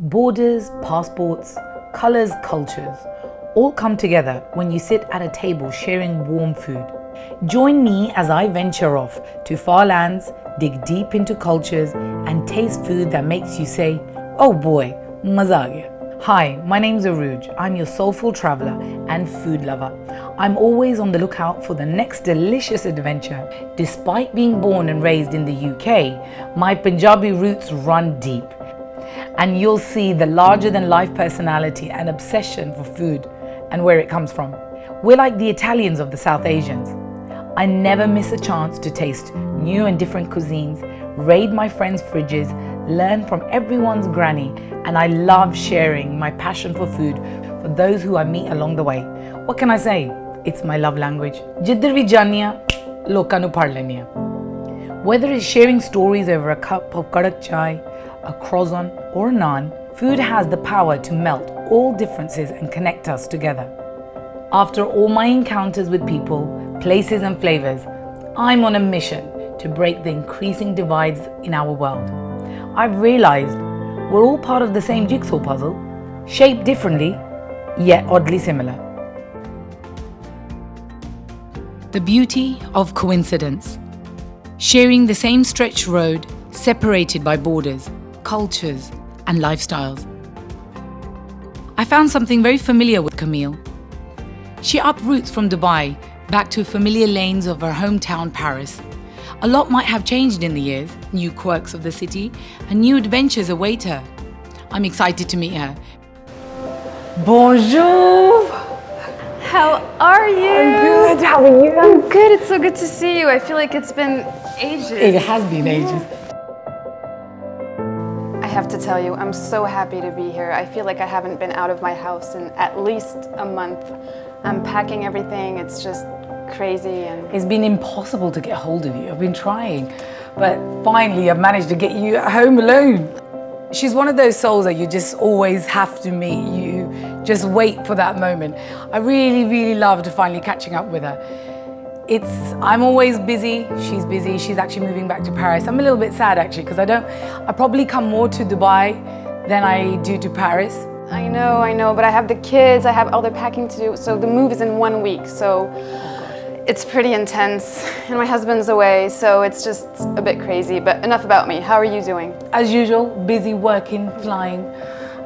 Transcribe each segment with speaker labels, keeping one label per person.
Speaker 1: Borders, passports, colors, cultures, all come together when you sit at a table sharing warm food. Join me as I venture off to far lands, dig deep into cultures, and taste food that makes you say, oh boy, maza aa gaya. Hi, my name's Aruge. I'm your soulful traveler and food lover. I'm always on the lookout for the next delicious adventure. Despite being born and raised in the UK, my Punjabi roots run deep. And you'll see the larger than life personality and obsession for food and where it comes from. We're like the Italians of the South Asians. I never miss a chance to taste new and different cuisines, raid my friends' fridges, learn from everyone's granny, and I love sharing my passion for food for those who I meet along the way. What can I say? It's my love language. Jiddar vi janniya, lokan nu pad lenniya. Whether it's sharing stories over a cup of kadak chai, a croissant or a naan, food has the power to melt all differences and connect us together. After all my encounters with people, places and flavors, I'm on a mission to break the increasing divides in our world. I've realized we're all part of the same jigsaw puzzle, shaped differently, yet oddly similar. The beauty of coincidence. Sharing the same stretched road, separated by borders, cultures, and lifestyles. I found something very familiar with Camille. She uproots from Dubai back to familiar lanes of her hometown Paris. A lot might have changed in the years, new quirks of the city, and new adventures await her. I'm excited to meet her. Bonjour!
Speaker 2: How are you?
Speaker 1: I'm good, how are you?
Speaker 2: I'm good, it's so good to see you. I feel like it's been ages.
Speaker 1: It has been ages.
Speaker 2: I have to tell you, I'm so happy to be here. I feel like I haven't been out of my house in at least a month. I'm packing everything, it's just crazy. And
Speaker 1: it's been impossible to get hold of you. I've been trying, but finally I've managed to get you at home alone. She's one of those souls that you just always have to meet. You just wait for that moment. I really loved finally catching up with her. I'm always busy, she's busy, she's actually moving back to Paris. I'm a little bit sad actually, because I probably come more to Dubai than I do to Paris.
Speaker 2: I know, but I have the kids, I have all the packing to do, so the move is in 1 week, so it's pretty intense, and my husband's away, so it's just a bit crazy, but enough about me. How are you doing?
Speaker 1: As usual, busy, working, flying.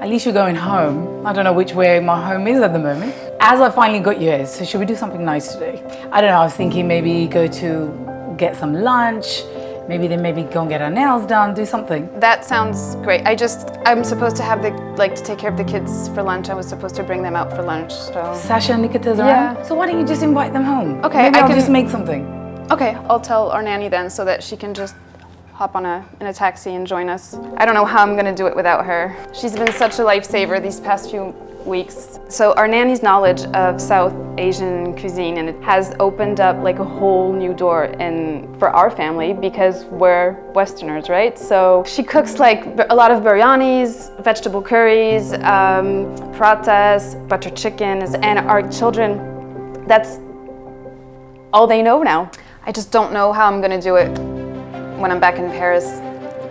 Speaker 1: At least you're going home. I don't know which way my home is at the moment. As I finally got you here, so should we do something nice today? I don't know, I was thinking maybe go to get some lunch, maybe go and get our nails done, do something.
Speaker 2: That sounds great. I'm supposed to have to take care of the kids for lunch. I was supposed to bring them out for lunch, so.
Speaker 1: Sasha and Nikita's around? Yeah. So why don't you just invite them home?
Speaker 2: Okay,
Speaker 1: maybe I'll just make something.
Speaker 2: Okay, I'll tell our nanny then so that she can just hop in a taxi and join us. I don't know how I'm gonna do it without her. She's been such a lifesaver these past few weeks. So our nanny's knowledge of South Asian cuisine, and it has opened up like a whole new door for our family because we're Westerners, right? So she cooks like a lot of biryanis, vegetable curries, parathas, butter chicken, and our children, that's all they know now. I just don't know how I'm gonna do it when I'm back in Paris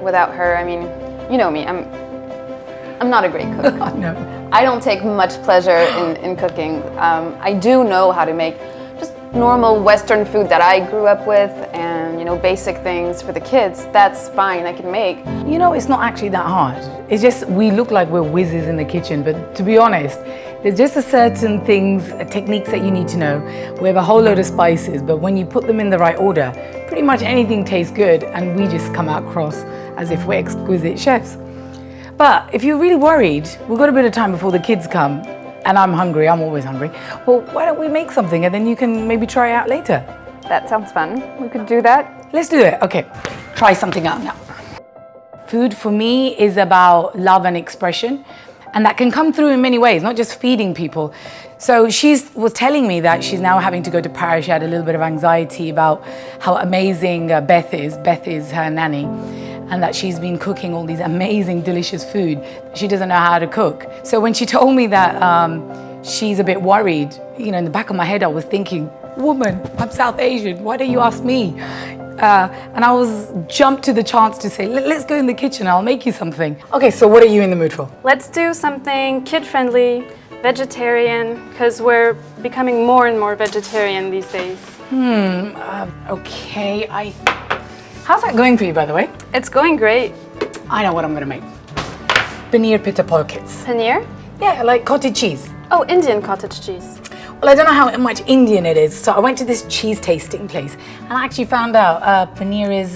Speaker 2: without her. I mean, you know me, I'm not a great cook.
Speaker 1: No.
Speaker 2: I don't take much pleasure in cooking. I do know how to make just normal Western food that I grew up with, and basic things for the kids. That's fine, I can make.
Speaker 1: It's not actually that hard. It's just we look like we're whizzes in the kitchen, but to be honest, there's just a certain things, techniques that you need to know. We have a whole load of spices, but when you put them in the right order, pretty much anything tastes good, and we just come out across as if we're exquisite chefs. But if you're really worried, we've got a bit of time before the kids come, and I'm hungry, I'm always hungry. Well, why don't we make something and then you can maybe try it out later?
Speaker 2: That sounds fun. We could do that.
Speaker 1: Let's do it. Okay, try something out now. Food for me is about love and expression, and that can come through in many ways, not just feeding people. So she was telling me that she's now having to go to Paris. She had a little bit of anxiety about how amazing Beth is. Beth is her nanny. And that she's been cooking all these amazing, delicious food. She doesn't know how to cook. So when she told me that she's a bit worried, in the back of my head I was thinking, woman, I'm South Asian, why don't you ask me? and I was jumped to the chance to say, let's go in the kitchen, I'll make you something. Okay, so what are you in the mood for?
Speaker 2: Let's do something kid-friendly, vegetarian, because we're becoming more and more vegetarian these days.
Speaker 1: Okay, how's that going for you, by the way?
Speaker 2: It's going great.
Speaker 1: I know what I'm gonna make. Paneer Pitta Pockets.
Speaker 2: Paneer?
Speaker 1: Yeah, like cottage cheese.
Speaker 2: Oh, Indian cottage cheese.
Speaker 1: Well, I don't know how much Indian it is, so I went to this cheese tasting place and I actually found out paneer is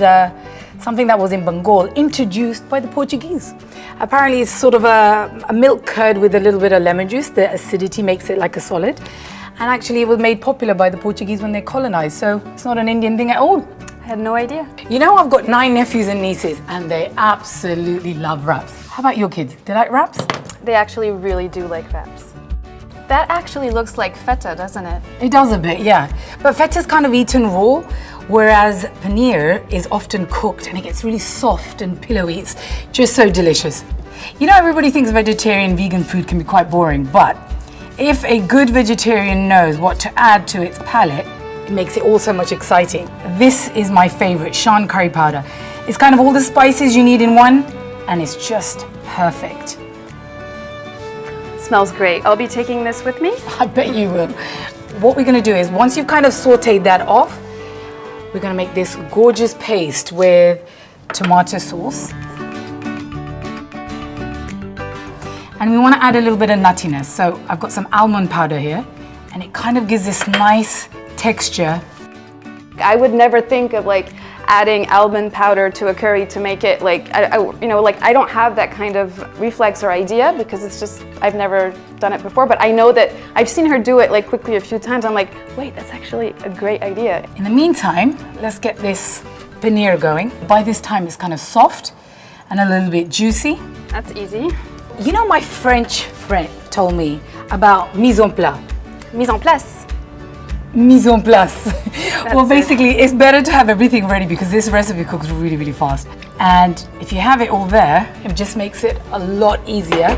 Speaker 1: something that was in Bengal, introduced by the Portuguese. Apparently it's sort of a milk curd with a little bit of lemon juice. The acidity makes it like a solid. And actually it was made popular by the Portuguese when they colonized, so it's not an Indian thing at all.
Speaker 2: I had no idea.
Speaker 1: You know, I've got 9 nephews and nieces and they absolutely love wraps. How about your kids? They like wraps?
Speaker 2: They actually really do like wraps. That actually looks like feta, doesn't it?
Speaker 1: It does a bit, yeah. But feta's kind of eaten raw, whereas paneer is often cooked and it gets really soft and pillowy. It's just so delicious. You know, everybody thinks vegetarian, vegan food can be quite boring, but if a good vegetarian knows what to add to its palate, it makes it all so much exciting. This is my favorite, Shan curry powder. It's kind of all the spices you need in one, and it's just perfect.
Speaker 2: Smells great. I'll be taking this with me.
Speaker 1: I bet you will. What we're gonna do is, once you've kind of sauteed that off, we're gonna make this gorgeous paste with tomato sauce. And we wanna add a little bit of nuttiness. So I've got some almond powder here, and it kind of gives this nice texture.
Speaker 2: I would never think of like adding almond powder to a curry to make it like, I don't have that kind of reflex or idea because it's just, I've never done it before, but I know that I've seen her do it like quickly a few times. I'm like, wait, that's actually a great idea.
Speaker 1: In the meantime, let's get this paneer going. By this time it's kind of soft and a little bit juicy.
Speaker 2: That's easy.
Speaker 1: You know, my French friend told me about mise en place.
Speaker 2: Mise en place.
Speaker 1: Mise en place. Well, basically, it's better to have everything ready because this recipe cooks really, really fast. And if you have it all there, it just makes it a lot easier.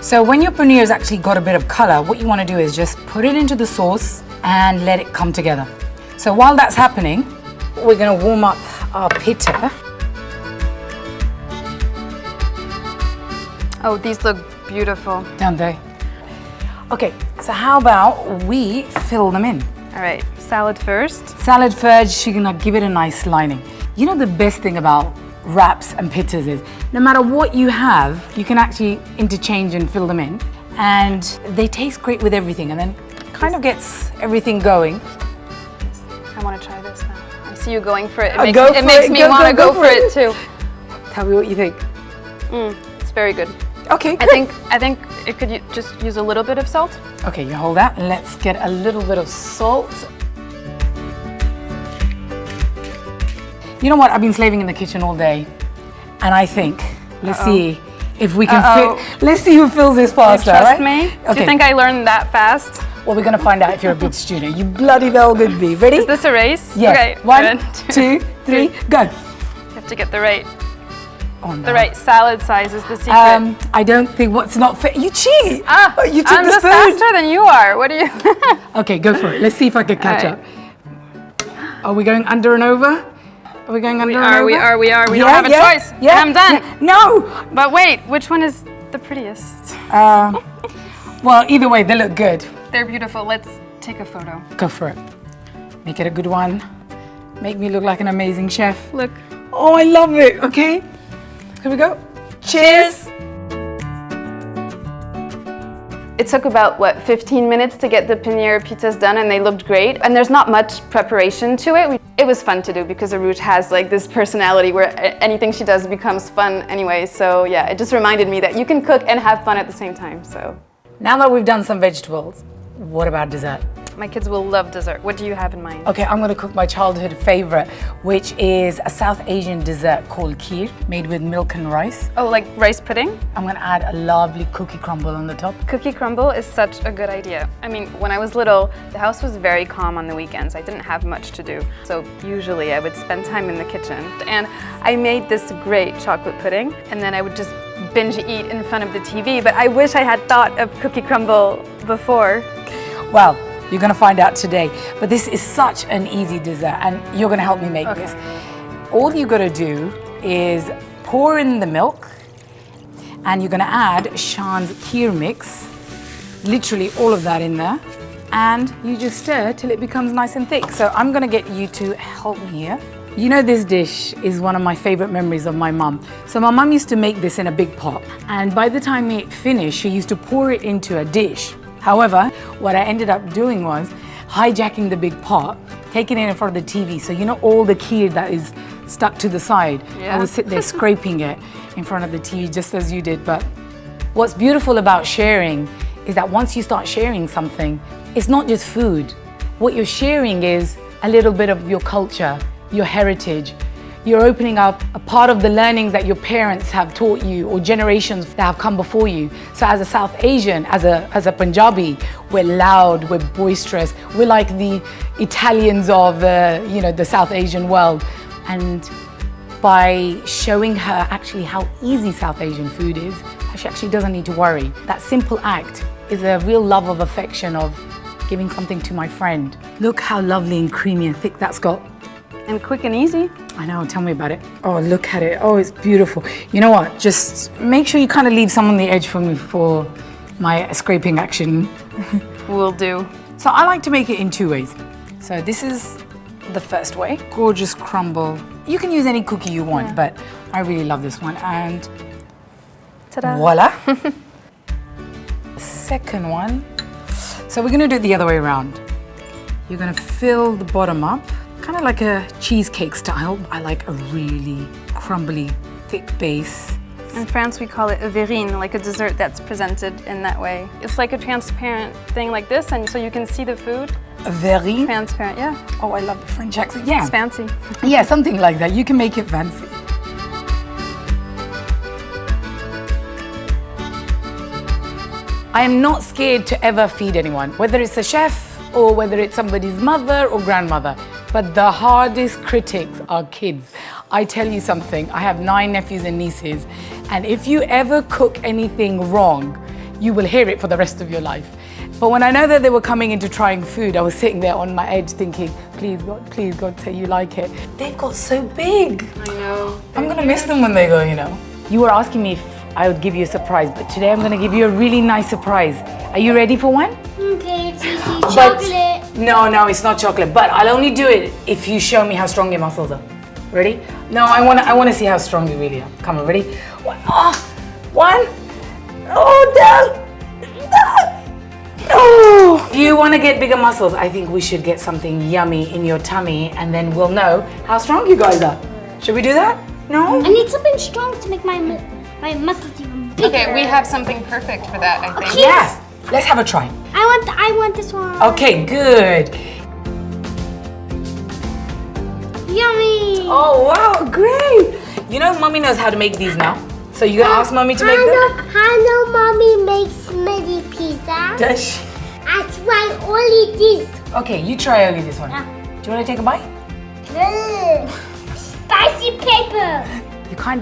Speaker 1: So when your paneer has actually got a bit of color, what you want to do is just put it into the sauce and let it come together. So while that's happening, we're going to warm up our pitta.
Speaker 2: Oh, these look beautiful.
Speaker 1: Don't they? Okay, so how about we fill them in?
Speaker 2: All right, salad first.
Speaker 1: Salad first, you're gonna give it a nice lining. You know, the best thing about wraps and pittas is no matter what you have, you can actually interchange and fill them in. And they taste great with everything, and then kind of gets everything going.
Speaker 2: I want to try this now. I see you going for it.
Speaker 1: It
Speaker 2: makes me want to go for it too.
Speaker 1: Tell me what you think.
Speaker 2: It's very good.
Speaker 1: Okay, good.
Speaker 2: I think it could just use a little bit of salt.
Speaker 1: Okay, you hold that. Let's get a little bit of salt. You know what? I've been slaving in the kitchen all day, and I think let's see if we can fit. Let's see who fills this faster.
Speaker 2: Trust
Speaker 1: right?
Speaker 2: me.
Speaker 1: Okay.
Speaker 2: Do you think I learned that fast?
Speaker 1: Well, we're gonna find out if you're a good student. You bloody well good be. Ready?
Speaker 2: Is this a race?
Speaker 1: Yes.
Speaker 2: Okay.
Speaker 1: 1, 2, 3, go.
Speaker 2: You have to get the right salad size is the secret.
Speaker 1: I don't think what's not fit. You cheat. You took
Speaker 2: I'm
Speaker 1: the
Speaker 2: just
Speaker 1: spoon.
Speaker 2: faster than you are. What do you?
Speaker 1: Okay, go for it. Let's see if I can catch
Speaker 2: All
Speaker 1: up. Are we going under and over? Are we going under and over?
Speaker 2: We are. We don't have a choice.
Speaker 1: Yeah,
Speaker 2: and I'm done.
Speaker 1: Yeah. No.
Speaker 2: But wait, which one is the prettiest?
Speaker 1: Well, either way, they look good.
Speaker 2: They're beautiful. Let's take a photo.
Speaker 1: Go for it. Make it a good one. Make me look like an amazing chef.
Speaker 2: Look.
Speaker 1: Oh, I love it. Okay. Here we go. Cheers.
Speaker 2: It took about, 15 minutes to get the paneer pittas done, and they looked great. And there's not much preparation to it. It was fun to do because Aruge has like this personality where anything she does becomes fun anyway. So yeah, it just reminded me that you can cook and have fun at the same time. So
Speaker 1: Now that we've done some vegetables, what about dessert?
Speaker 2: my kids will love dessert. What do you have in mind?
Speaker 1: Okay, I'm gonna cook my childhood favorite, which is a South Asian dessert called Kheer, made with milk and rice.
Speaker 2: Oh, like rice pudding?
Speaker 1: I'm gonna add a lovely cookie crumble on the top.
Speaker 2: Cookie crumble is such a good idea. I mean, when I was little, the house was very calm on the weekends. I didn't have much to do. So usually I would spend time in the kitchen. And I made this great chocolate pudding, and then I would just binge eat in front of the TV. But I wish I had thought of cookie crumble before.
Speaker 1: Well, you're gonna find out today. But this is such an easy dessert, and you're gonna help me make this. All you gotta do is pour in the milk, and you're gonna add Shan's Kheer mix, literally all of that in there, and you just stir till it becomes nice and thick. So I'm gonna get you to help me here. You know, this dish is one of my favorite memories of my mum. So my mum used to make this in a big pot, and by the time it finished, she used to pour it into a dish. However, what I ended up doing was hijacking the big pot, taking it in front of the TV. So you know all the kheer that is stuck to the side? I would sit there scraping it in front of the TV just as you did. But what's beautiful about sharing is that once you start sharing something, it's not just food. What you're sharing is a little bit of your culture, your heritage. You're opening up a part of the learnings that your parents have taught you or generations that have come before you. So as a South Asian, as a Punjabi, we're loud, we're boisterous. We're like the Italians of the South Asian world. And by showing her actually how easy South Asian food is, she actually doesn't need to worry. That simple act is a real love of affection of giving something to my friend. Look how lovely and creamy and thick that's got.
Speaker 2: And quick and easy.
Speaker 1: I know, tell me about it. Oh, look at it. Oh, it's beautiful. You know what? Just make sure you kind of leave some on the edge for me for my scraping action.
Speaker 2: Will do.
Speaker 1: So I like to make it in two ways. So this is the first way. Gorgeous crumble. You can use any cookie you want, but I really love this one. And
Speaker 2: ta-da.
Speaker 1: Voila. Second one. So we're gonna do it the other way around. You're gonna fill the bottom up, kind of like a cheesecake style. I like a really crumbly, thick base.
Speaker 2: In France, we call it a verrine, like a dessert that's presented in that way. It's like a transparent thing like this, and so you can see the food.
Speaker 1: A verrine?
Speaker 2: Transparent, yeah.
Speaker 1: Oh, I love the French accent. Yeah.
Speaker 2: It's fancy.
Speaker 1: Yeah, something like that. You can make it fancy. I am not scared to ever feed anyone, whether it's a chef or whether it's somebody's mother or grandmother. But the hardest critics are kids. I tell you something, I have 9 nephews and nieces, and if you ever cook anything wrong, you will hear it for the rest of your life. But when I know that they were coming into trying food, I was sitting there on my edge thinking, please God, say you like it. They've got so big.
Speaker 2: I know.
Speaker 1: I'm gonna miss them when they go, you know. You were asking me if I would give you a surprise, but today I'm gonna give you a really nice surprise. Are you ready for one?
Speaker 3: Okay, it's easy. Chocolate.
Speaker 1: No, it's not chocolate, but I'll only do it if you show me how strong your muscles are. Ready? No, I wanna see how strong you really are. Come on, ready? One. Oh, Del. Oh. You wanna get bigger muscles? I think we should get something yummy in your tummy, and then we'll know how strong you guys are. Should we do that? No?
Speaker 3: I need something strong to make my muscles even bigger.
Speaker 2: Okay, we have something perfect for that, I think.
Speaker 3: Okay.
Speaker 1: Yes. Let's have a try.
Speaker 3: I want this one.
Speaker 1: Okay, good.
Speaker 3: Yummy.
Speaker 1: Oh, wow, great. You know, Mommy knows how to make these now. So you're gonna ask Mommy to make them?
Speaker 3: I know Mommy makes mini pizza.
Speaker 1: Does she?
Speaker 3: That's why only this.
Speaker 1: Okay, you try only this one.
Speaker 3: Yeah.
Speaker 1: Do you wanna take a bite?
Speaker 3: Spicy pepper.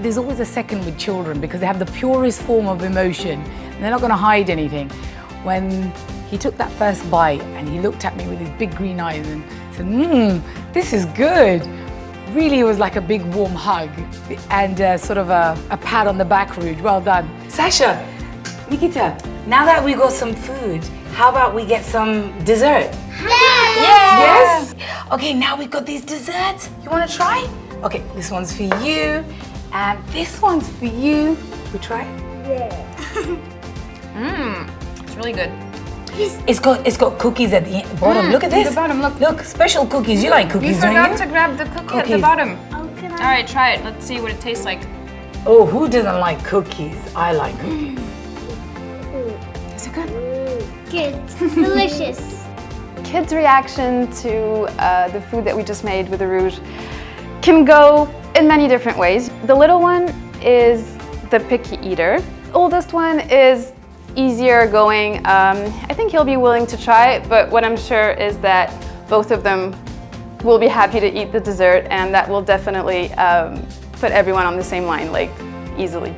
Speaker 1: There's always a second with children because they have the purest form of emotion and they're not gonna hide anything. When he took that first bite and he looked at me with his big green eyes and said, this is good. Really, it was like a big warm hug and sort of a pat on the back, Aruge. Well done. Sasha, Nikita, now that we got some food, how about we get some dessert?
Speaker 3: Yes.
Speaker 1: Yes? Okay, now we've got these desserts. You wanna try? Okay, this one's for you and this one's for you. We try?
Speaker 2: It's really good.
Speaker 1: It's got cookies at the bottom. Look at this.
Speaker 2: At the bottom, look.
Speaker 1: Look, special cookies. You like cookies,
Speaker 2: You
Speaker 1: don't
Speaker 2: forgot
Speaker 1: you?
Speaker 2: to grab the cookie at the
Speaker 1: Cookies.
Speaker 2: bottom.
Speaker 3: Oh, can
Speaker 2: All
Speaker 3: I?
Speaker 2: right, try it. Let's see what it tastes like.
Speaker 1: Oh, who doesn't like cookies? I like cookies. Is it good?
Speaker 3: Good. Delicious.
Speaker 2: Kids' reaction to the food that we just made with the Aruge can go in many different ways. The little one is the picky eater. Oldest one is easier going. I think he'll be willing to try it, but what I'm sure is that both of them will be happy to eat the dessert, and that will definitely put everyone on the same line, like, easily.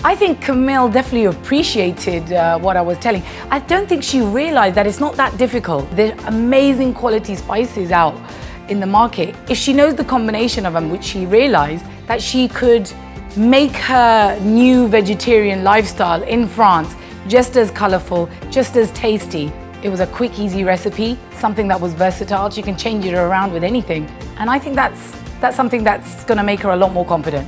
Speaker 1: I think Camille definitely appreciated what I was telling. I don't think she realized that it's not that difficult. There's amazing quality spices out in the market. If she knows the combination of them, which she realized, that she could make her new vegetarian lifestyle in France just as colorful, just as tasty. It was a quick, easy recipe, something that was versatile. She can change it around with anything. And I think that's something that's gonna make her a lot more confident.